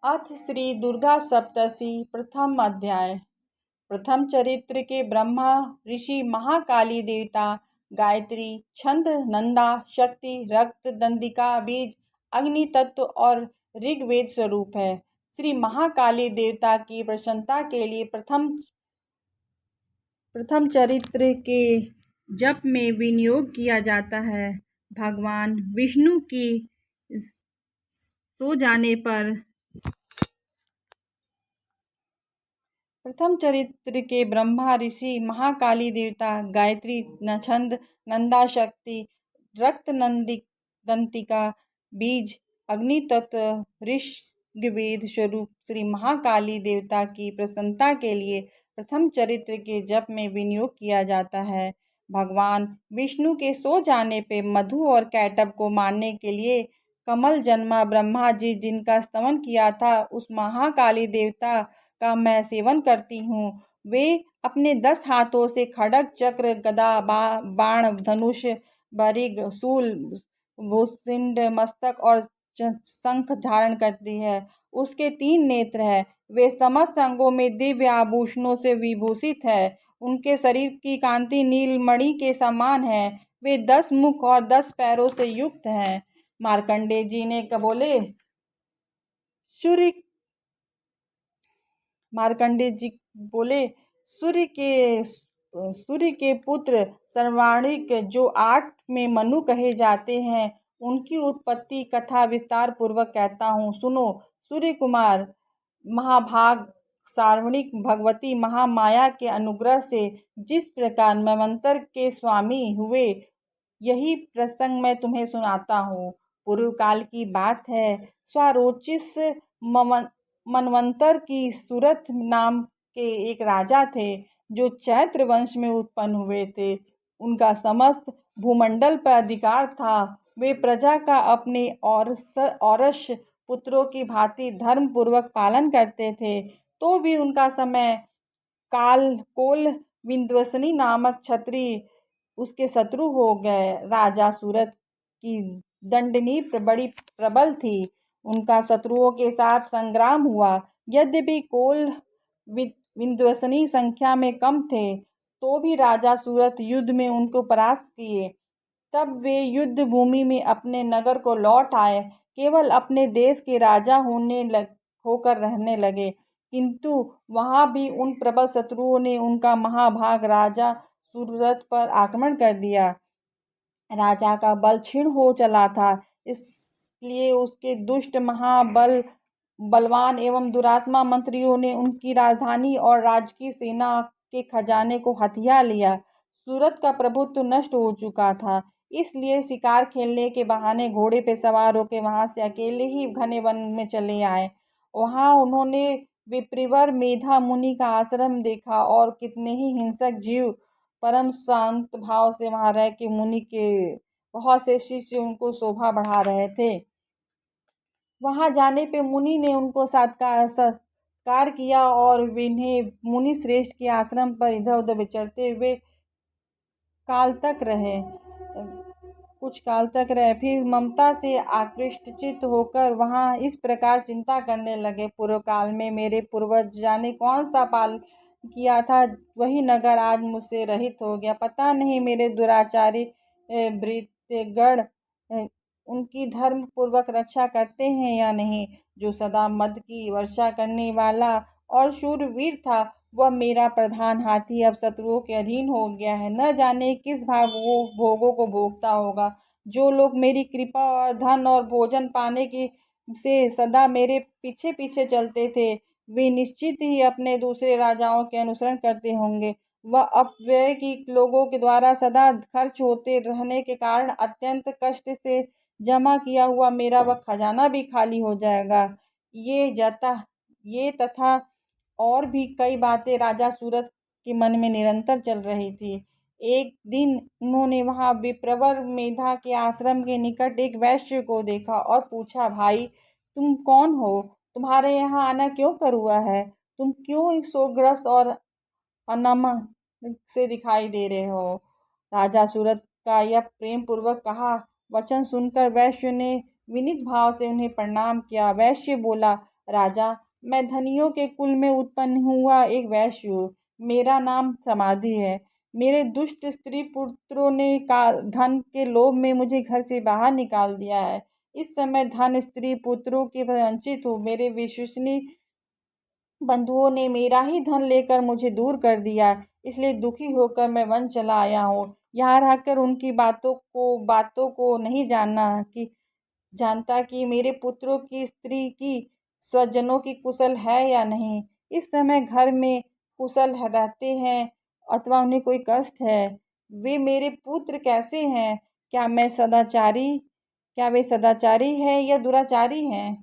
अथ श्री दुर्गा सप्तशती प्रथम अध्याय। प्रथम चरित्र के ब्रह्मा ऋषि महाकाली देवता गायत्री छंद नंदा शक्ति रक्त दंडिका बीज अग्नि तत्व और ऋग्वेद स्वरूप है। श्री महाकाली देवता की प्रसन्नता के लिए प्रथम चरित्र के जप में विनियोग किया जाता है। भगवान विष्णु की सो जाने पर प्रथम चरित्र के ब्रह्मा ऋषि महाकाली देवता गायत्री छंद नंदा शक्ति रक्त दंतिका बीज अग्नि तत्व ऋग्वेद स्वरूप श्री महाकाली देवता की प्रसन्नता के लिए प्रथम चरित्र के जप में विनियोग किया जाता है। भगवान विष्णु के सो जाने पे मधु और कैटभ को मारने के लिए कमल जन्मा ब्रह्मा जी जिनका स्तवन किया था उस महाकाली देवता का मैं सेवन करती हूँ। वे अपने 10 हाथों से खड्ग चक्र गदा बाण धनुष बरिग शूल भूषिंड मस्तक और शंख धारण करती है। उसके 3 नेत्र है। वे समस्त अंगों में दिव्य आभूषणों से विभूषित है। उनके शरीर की कांति नीलमणि के समान है। वे 10 मुख और 10 पैरों से युक्त है। मार्कंडेय जी ने बोले मार्कंडेय जी बोले सूर्य के पुत्र सर्वाणिक जो 8 में मनु कहे जाते हैं उनकी उत्पत्ति कथा विस्तार पूर्वक कहता हूँ, सुनो। सूर्य कुमार महाभाग सार्वणिक भगवती महामाया के अनुग्रह से जिस प्रकार मन्वंतर के स्वामी हुए यही प्रसंग मैं तुम्हें सुनाता हूँ। पूर्व काल की बात है। स्वारोचिस मन्वंतर की सूरत नाम के एक राजा थे जो चैत्र वंश में उत्पन्न हुए थे। उनका समस्त भूमंडल पर अधिकार था। वे प्रजा का अपने औरस पुत्रों की भांति धर्म पूर्वक पालन करते थे। तो भी उनका समय कोल विंध्यवासिनी नामक क्षत्रिय उसके शत्रु हो गए। राजा सूरत की दंडनी बड़ी प्रबल थी। उनका शत्रुओं के साथ संग्राम हुआ। यद्यपि कोल विंध्यवासिनी संख्या में कम थे तो भी राजा सूरत युद्ध में उनको परास्त किए। तब वे युद्ध भूमि में अपने नगर को लौट आए। केवल अपने देश के राजा होकर रहने लगे, किंतु वहां भी उन प्रबल शत्रुओं ने उनका महाभाग राजा सूरत पर आक्रमण कर दिया। राजा का बल क्षीण हो चला था, इसलिए उसके दुष्ट बलवान एवं दुरात्मा मंत्रियों ने उनकी राजधानी और राज्य की सेना के खजाने को हथिया लिया। सूरत का प्रभुत्व नष्ट हो चुका था, इसलिए शिकार खेलने के बहाने घोड़े पे सवार होकर वहां से अकेले ही घने वन में चले आए। वहां उन्होंने विप्रवर मेधा मुनि का आश्रम देखा और कितने ही हिंसक जीव परम शांत भाव से वहां रह के मुनि के बहुत से शिष्य उनको शोभा बढ़ा रहे थे। वहां जाने पे मुनि ने उनको सत्कार किया और इन्हें मुनि श्रेष्ठ के आश्रम पर इधर उधर विचरते हुए कुछ काल तक रहे। फिर ममता से आकृष्टचित होकर वहां इस प्रकार चिंता करने लगे, पूर्व काल में मेरे पूर्वज जाने कौन सा पाल किया था, वही नगर आज मुझसे रहित हो गया। पता नहीं मेरे दुराचारी भृत्यगण उनकी धर्म पूर्वक रक्षा करते हैं या नहीं। जो सदा मद की वर्षा करने वाला और शूरवीर था वह मेरा प्रधान हाथी अब शत्रुओं के अधीन हो गया है। न जाने किस भाग वो भोगों को भोगता होगा। जो लोग मेरी कृपा और धन और भोजन पाने की से सदा मेरे पीछे पीछे चलते थे वे निश्चित ही अपने दूसरे राजाओं के अनुसरण करते होंगे। वह अपव्यय की लोगों के द्वारा सदा खर्च होते रहने के कारण अत्यंत कष्ट से जमा किया हुआ मेरा वह खजाना भी खाली हो जाएगा। ये तथा और भी कई बातें राजा सूरत के मन में निरंतर चल रही थी। एक दिन उन्होंने वहां विप्रवर मेधा के आश्रम के निकट एक वैश्य को देखा और पूछा, भाई तुम कौन हो? तुम्हारे यहाँ आना क्यों कर हुआ है? तुम क्यों शोकग्रस्त और अनमन से दिखाई दे रहे हो? राजा सूरत का यह प्रेम पूर्वक कहा वचन सुनकर वैश्य ने विनीत भाव से उन्हें प्रणाम किया। वैश्य बोला, राजा, मैं धनियों के कुल में उत्पन्न हुआ एक वैश्य हूँ। मेरा नाम समाधि है। मेरे दुष्ट स्त्री पुत्रों ने धन के लोभ में मुझे घर से बाहर निकाल दिया है। इस समय धन स्त्री पुत्रों के वंचित हूँ। मेरे विश्वसनीय बंधुओं ने मेरा ही धन लेकर मुझे दूर कर दिया, इसलिए दुखी होकर मैं वन चला आया हूँ। यहाँ रहकर उनकी बातों को नहीं जानता कि मेरे पुत्रों की स्त्री की स्वजनों की कुशल है या नहीं। इस समय घर में कुशल रहते हैं अथवा उन्हें कोई कष्ट है। वे मेरे पुत्र कैसे हैं? क्या वे सदाचारी है या दुराचारी हैं?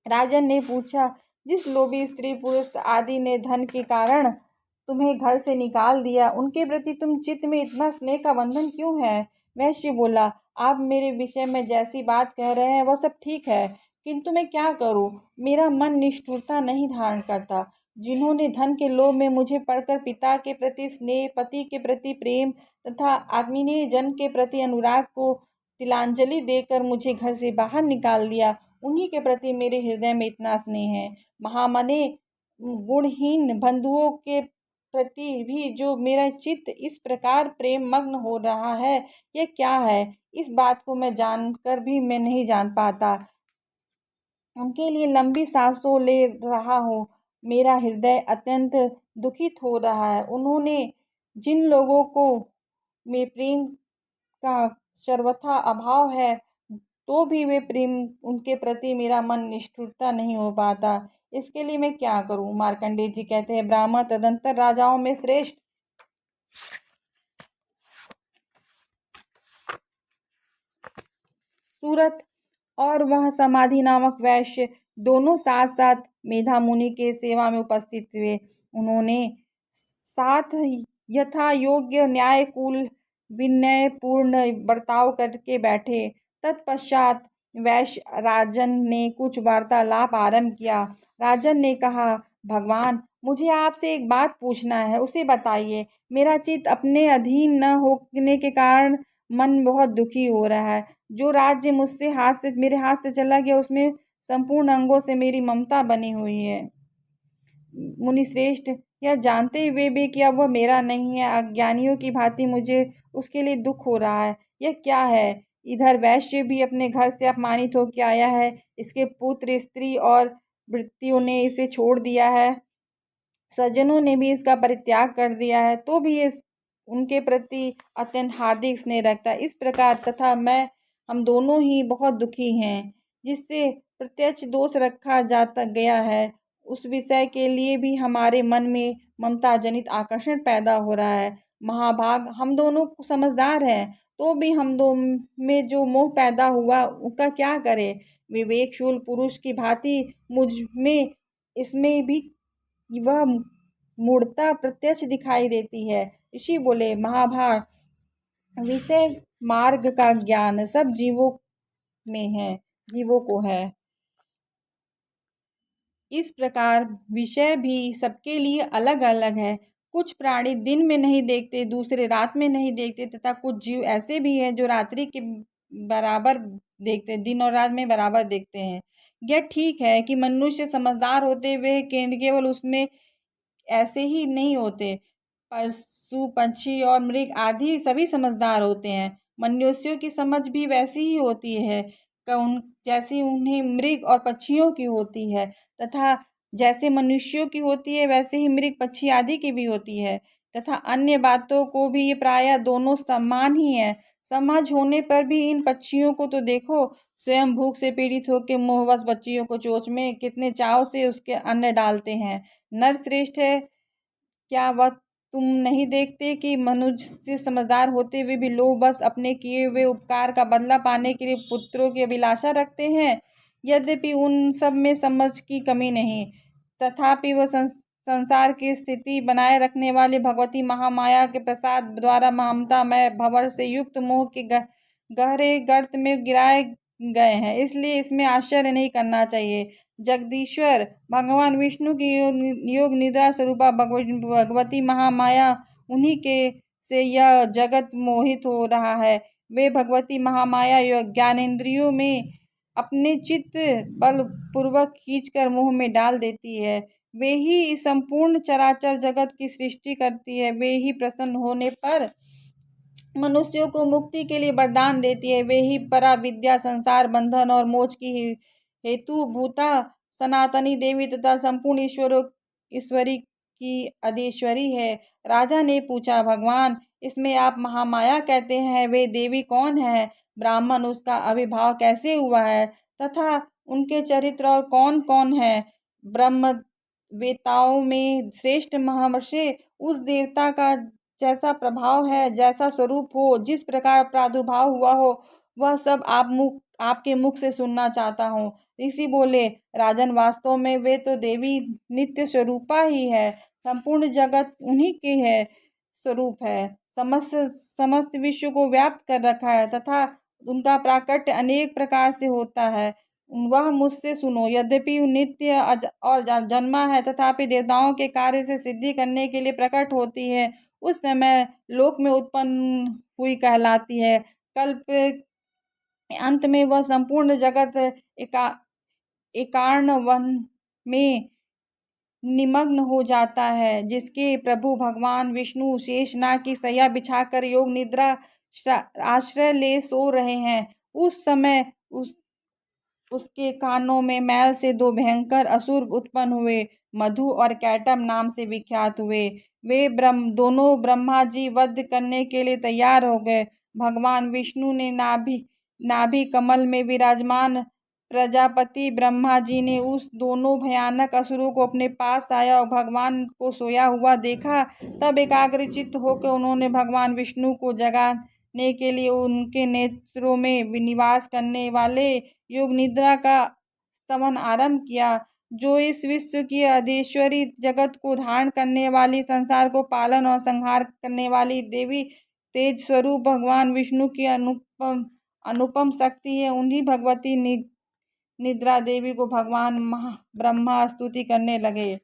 राजन ने पूछा, जिस लोभी स्त्री पुरुष आदि ने धन के कारण तुम्हें घर से निकाल दिया, उनके प्रति तुम चित्त में इतना स्नेह का बंधन क्यों है? वैश्य बोला, आप मेरे विषय में जैसी बात कह रहे हैं वह सब ठीक है, किंतु मैं क्या करूं? मेरा मन निष्ठुरता नहीं धारण करता। जिन्होंने धन के लोभ में मुझे पढ़कर पिता के प्रति स्नेह, पति के प्रति प्रेम तथा आत्मीय जन के प्रति अनुराग को तिलांजलि देकर मुझे घर से बाहर निकाल दिया, उन्हीं के प्रति मेरे हृदय में इतना स्नेह है। महामने गुणहीन बंधुओं के प्रति भी जो मेरा चित्त इस प्रकार प्रेम मग्न हो रहा है, यह क्या है? इस बात को मैं जानकर भी मैं नहीं जान पाता। उनके लिए लंबी सांसों ले रहा हूँ। मेरा हृदय अत्यंत दुखित हो रहा है। उन्होंने जिन लोगों को में प्रेम का सर्वथा अभाव है, तो भी वे प्रेम उनके प्रति मेरा मन निष्ठुरता नहीं हो पाता। इसके लिए मैं क्या करूं? मार्कंडेय जी कहते हैं, ब्राह्मण तदंतर राजाओं में श्रेष्ठ। सूरत और वह समाधि नामक वैश्य दोनों साथ साथ मेधा मुनि के सेवा में उपस्थित हुए। उन्होंने साथ यथा योग्य न्यायकुल विनय पूर्ण बर्ताव करके बैठे। तत्पश्चात वैश्य राजन ने कुछ वार्तालाप आरंभ किया। राजन ने कहा, भगवान, मुझे आपसे एक बात पूछना है, उसे बताइए। मेरा चित्त अपने अधीन न होने के कारण मन बहुत दुखी हो रहा है। जो राज्य मेरे हाथ से चला गया, उसमें संपूर्ण अंगों से मेरी ममता बनी हुई है। मुनिश्रेष्ठ, यह जानते हुए भी कि अब वह मेरा नहीं है, अज्ञानियों की भांति मुझे उसके लिए दुख हो रहा है। यह क्या है? इधर वैश्य भी अपने घर से अपमानित होकर आया है, इसके पुत्र स्त्री और वृत्तियों ने इसे छोड़ दिया है, स्वजनों ने भी इसका परित्याग कर दिया है, तो भी ये उनके प्रति अत्यंत हार्दिक स्नेह रखता है। इस प्रकार तथा हम दोनों ही बहुत दुखी हैं। जिससे प्रत्यक्ष दोष रखा जाता गया है, उस विषय के लिए भी हमारे मन में ममता जनित आकर्षण पैदा हो रहा है। महाभाग, हम दोनों समझदार हैं, तो भी हम दोनों में जो मोह पैदा हुआ उसका क्या करें? विवेकशूल पुरुष की भांति मुझ में इसमें भी वह मूर्ता प्रत्यक्ष दिखाई देती है। ऋषि बोले, महाभाग, विषय मार्ग का ज्ञान सब जीवों को है। इस प्रकार विषय भी सबके लिए अलग अलग है। कुछ प्राणी दिन में नहीं देखते, दूसरे रात में नहीं देखते, तथा कुछ जीव ऐसे भी हैं जो रात्रि के बराबर देखते, दिन और रात में बराबर देखते हैं। यह ठीक है कि मनुष्य समझदार होते हुए केवल उसमें ऐसे ही नहीं होते, पशु पक्षी और मृग आदि सभी समझदार होते हैं। मनुष्यों की समझ भी वैसी ही होती है जैसी उन्हें मृग और पक्षियों की होती है, तथा जैसे मनुष्यों की होती है वैसे ही मृग पक्षी आदि की भी होती है, तथा अन्य बातों को भी ये प्रायः दोनों समान ही है। समझ होने पर भी इन पक्षियों को तो देखो, स्वयं भूख से पीड़ित होकर मोहवश बच्चियों को चोंच में कितने चाव से उसके अन्न डालते हैं। नर श्रेष्ठ है, क्या वह तुम नहीं देखते कि मनुष्य समझदार होते हुए भी लोग बस अपने किए हुए उपकार का बदला पाने के लिए पुत्रों की अभिलाषा रखते हैं? यद्यपि उन सब में समझ की कमी नहीं, तथापि वह संसार की स्थिति बनाए रखने वाली भगवती महामाया के प्रसाद द्वारा ममता में भंवर से युक्त मोह के गहरे गर्त में गिराए गए हैं। इसलिए इसमें आश्चर्य नहीं करना चाहिए। जगदीश्वर भगवान विष्णु की योग निद्रा स्वरूपा भगवती महामाया, उन्हीं के से यह जगत मोहित हो रहा है। वे भगवती महामाया ज्ञानेंद्रियों में अपने चित्त बलपूर्वक खींचकर मुंह में डाल देती है। वे ही इस संपूर्ण चराचर जगत की सृष्टि करती है। वे ही प्रसन्न होने पर मनुष्यों को मुक्ति के लिए वरदान देती है। वे ही परा विद्या, संसार बंधन और मोक्ष की हेतु भूता सनातनी देवी तथा संपूर्ण ईश्वरी की अधीश्वरी है। राजा ने पूछा, भगवान, इसमें आप महामाया कहते हैं, वे देवी कौन है? ब्राह्मण, उसका आविर्भाव कैसे हुआ है तथा उनके चरित्र और कौन कौन है? ब्रह्म वेताओं में श्रेष्ठ महर्षि, उस देवता का जैसा प्रभाव है, जैसा स्वरूप हो, जिस प्रकार प्रादुर्भाव हुआ हो, वह सब आपके मुख से सुनना चाहता हूँ। ऋषि बोले, राजन, वास्तव में वे तो देवी नित्य स्वरूपा ही है। संपूर्ण जगत उन्हीं के है स्वरूप है। समस्त विश्व को व्याप्त कर रखा है तथा उनका प्राकट्य अनेक प्रकार से होता है। वह मुझसे सुनो। यद्यपि नित्य और जन्मा है, तथापि देवताओं के कार्य से सिद्धि करने के लिए प्रकट होती है। उस समय लोक में उत्पन्न हुई कहलाती है। कल्प अंत में वह संपूर्ण जगत एकार्ण वन में निमग्न हो जाता है, जिसके प्रभु भगवान विष्णु शेषनाग की सैया बिछाकर योग निद्रा आश्रय ले सो रहे हैं। उस समय उसके कानों में मैल से दो भयंकर असुर उत्पन्न हुए, मधु और कैटब नाम से विख्यात हुए। वे दोनों ब्रह्मा जी वध करने के लिए तैयार हो गए। भगवान विष्णु ने नाभि कमल में विराजमान प्रजापति ब्रह्मा जी ने उस दोनों भयानक असुरों को अपने पास आया और भगवान को सोया हुआ देखा। तब एकाग्रचित्त होकर उन्होंने भगवान विष्णु को जगाने के लिए उनके नेत्रों में निवास करने वाले योग निद्रा का स्तमन आरंभ किया। जो इस विश्व की अधीश्वरी, जगत को धारण करने वाली, संसार को पालन और संहार करने वाली देवी तेज स्वरूप भगवान विष्णु की अनुपम शक्ति है, उन्हीं भगवती निद्रा देवी को भगवान ब्रह्मा स्तुति करने लगे।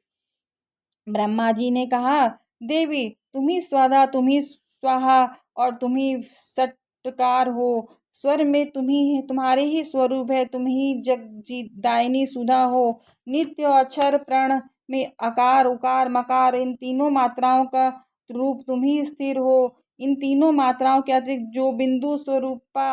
ब्रह्मा जी ने कहा, देवी, तुम ही स्वधा, तुम ही स्वाहा और तुम ही सटकार हो। स्वर में तुम्हारे ही स्वरूप है। तुम ही जगजीदायिनी सुधा हो। नित्य और अक्षर प्रण में अकार, उकार, मकार, इन तीनों मात्राओं का रूप तुम ही स्थिर हो। इन तीनों मात्राओं के अतिरिक्त जो बिंदु स्वरूपा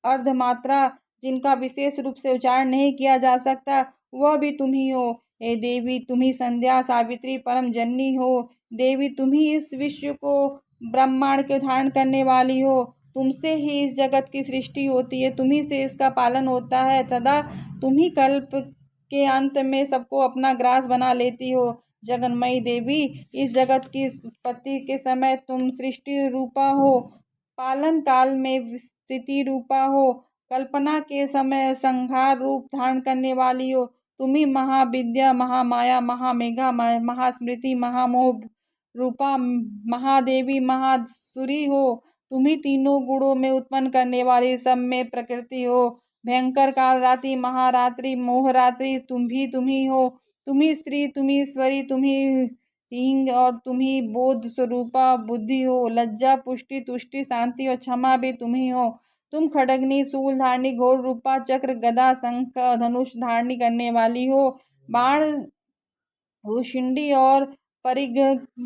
अर्ध मात्रा, जिनका विशेष रूप से उच्चारण नहीं किया जा सकता, वह भी तुम ही हो। हे देवी, तुम ही संध्या, सावित्री, परम जननी हो। देवी, तुम ही इस विश्व को, ब्रह्मांड के धारण करने वाली हो। तुमसे ही इस जगत की सृष्टि होती है, तुम्ही से इसका पालन होता है, तथा तुम ही कल्प के अंत में सबको अपना ग्रास बना लेती हो। जगन्मयी देवी, इस जगत की उत्पत्ति के समय तुम सृष्टि रूपा हो, पालन काल में स्थिति रूपा हो, कल्पना के समय संहार रूप धारण करने वाली हो। तुम ही महाविद्या, महामाया, महामेघा, महास्मृति, महामोह रूपा महादेवी, महासुरी हो। तुम ही तीनों गुणों में उत्पन्न करने वाली, सब में प्रकृति हो। भयंकर काल रात्रि, महारात्रि, मोहरात्रि तुम ही हो। तुम ही स्त्री, तुम ही ईश्वरी, तुम ही हिंग और तुम ही बोध स्वरूपा बुद्धि हो। लज्जा, पुष्टि, तुष्टि, शांति और क्षमा भी तुम ही हो। तुम खड्गनी, शूल धारणी, घोर रूपा, चक्र, गदा, शंख, धनुष धारणी करने वाली हो। बाण, भूषुंडी और परिग,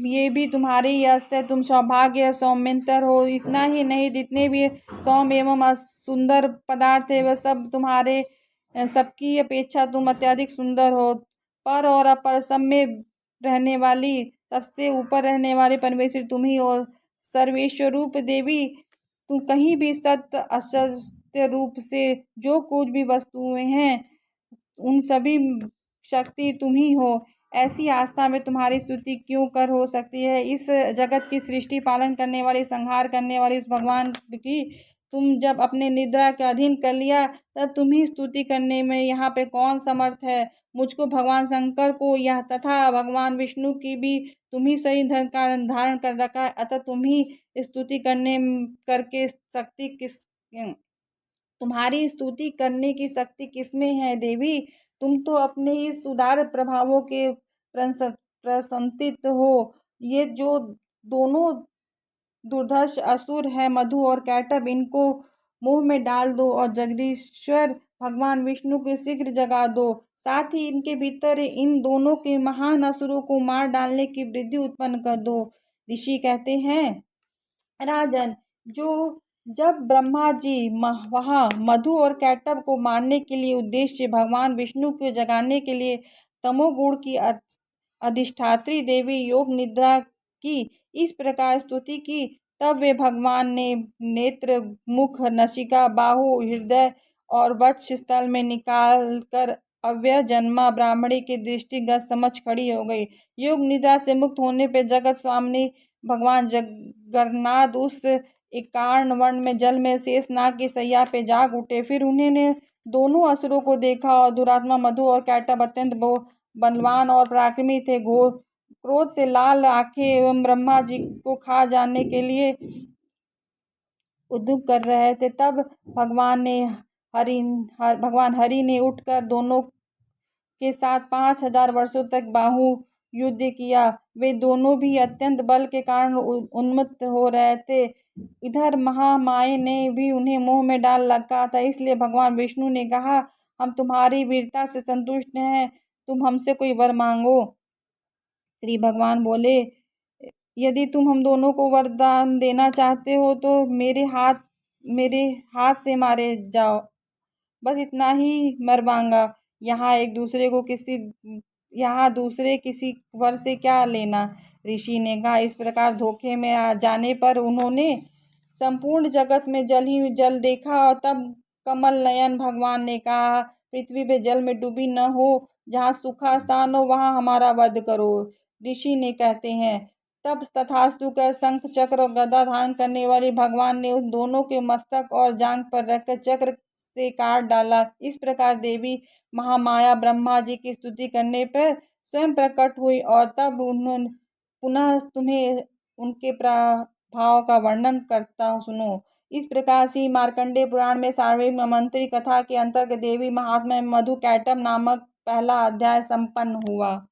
ये भी तुम्हारे ही अस्त्र है। तुम सौभाग्य, सौम्यंतर हो। इतना ही नहीं, जितने भी सौम्य एवं सुंदर पदार्थ है, वह सब तुम्हारे, सबकी अपेक्षा तुम अत्यधिक सुंदर हो। पर और अपर, सब में रहने वाली, सबसे ऊपर रहने वाले परमेश्वर तुम ही हो। सर्वेश्वरूप देवी, तुम कहीं भी सत्य असत्य रूप से जो कुछ भी वस्तुएं हैं, उन सभी शक्ति तुम ही हो। ऐसी आस्था में तुम्हारी स्तुति क्यों कर हो सकती है? इस जगत की सृष्टि, पालन करने वाली, संहार करने वाली उस भगवान की तुम जब अपने निद्रा के अधीन कर लिया, तब तुम ही स्तुति करने में यहाँ पे कौन समर्थ है? मुझको, भगवान शंकर को, यह तथा भगवान विष्णु की भी तुम ही सही धारण कर रखा है। अतः तुम ही स्तुति करके शक्ति किस तुम्हारी स्तुति करने की शक्ति किसमें है देवी? तुम तो अपने इस उदार प्रभावों के प्रसंतित हो। ये जो दोनों दुर्धर्ष असुर है, मधु और कैटब, इनको मुंह में डाल दो और जगदीश्वर भगवान विष्णु को शीघ्र जगा दो। साथ ही इनके भीतर इन दोनों के महान असुरों को मार डालने की वृद्धि उत्पन्न कर दो। ऋषि कहते हैं, राजन, जो जब ब्रह्मा जी वहाँ मधु और कैटभ को मारने के लिए उद्देश्य भगवान विष्णु को जगाने के लिए तमोगुण की अधिष्ठात्री देवी योग निद्रा की इस प्रकार स्तुति की, तब वे भगवान ने नेत्र, मुख, नसिका, बाहु, हृदय और वक्ष स्थल में निकाल कर अव्यय जन्मा ब्राह्मणी की दृष्टिगत समझ खड़ी हो गई। योग निद्रा से मुक्त होने पर जगत स्वामी भगवान जगन्नाथ उस एकार्ण वर्ण में जल में शेषनाग की सैया पे जाग उठे। फिर उन्होंने दोनों असुरों को देखा और दुरात्मा मधु और कैटभ अत्यंत बलवान और पराक्रमी थे। घोर क्रोध से लाल आंखें एवं ब्रह्मा जी को खा जाने के लिए उद्युक्त कर रहे थे। तब भगवान हरि ने उठकर दोनों के साथ 5000 वर्षों तक बाहु युद्ध किया। वे दोनों भी अत्यंत बल के कारण उन्मत्त हो रहे थे। इधर महामाया ने भी उन्हें मोह में डाल रखा था, इसलिए भगवान विष्णु ने कहा, हम तुम्हारी वीरता से संतुष्ट हैं, तुम हमसे कोई वर मांगो। श्री भगवान बोले, यदि तुम हम दोनों को वरदान देना चाहते हो तो मेरे हाथ से मारे जाओ, बस इतना ही वर मांगा। यहाँ दूसरे किसी वर से क्या लेना। ऋषि ने कहा, इस प्रकार धोखे में आ जाने पर उन्होंने संपूर्ण जगत में जल ही जल देखा। और तब कमल नयन भगवान ने कहा, पृथ्वी पे जल में डूबी न हो, जहाँ सूखा स्थान हो वहाँ हमारा वध करो। ऋषि ने कहते हैं, तब तथास्तु कर शंख चक्र और गदा धारण करने वाले भगवान ने उन दोनों के मस्तक और जांघ पर रखकर चक्र से काट डाला। इस प्रकार देवी महामाया ब्रह्मा जी की स्तुति करने पर स्वयं प्रकट हुई और तब उन्होंने पुनः तुम्हें उनके प्रभाव का वर्णन करता सुनो। इस प्रकार से मार्कंडेय पुराण में सार्वभौम मंत्री कथा के अंतर्गत देवी महात्म्य में मधु कैटभ नामक पहला अध्याय संपन्न हुआ।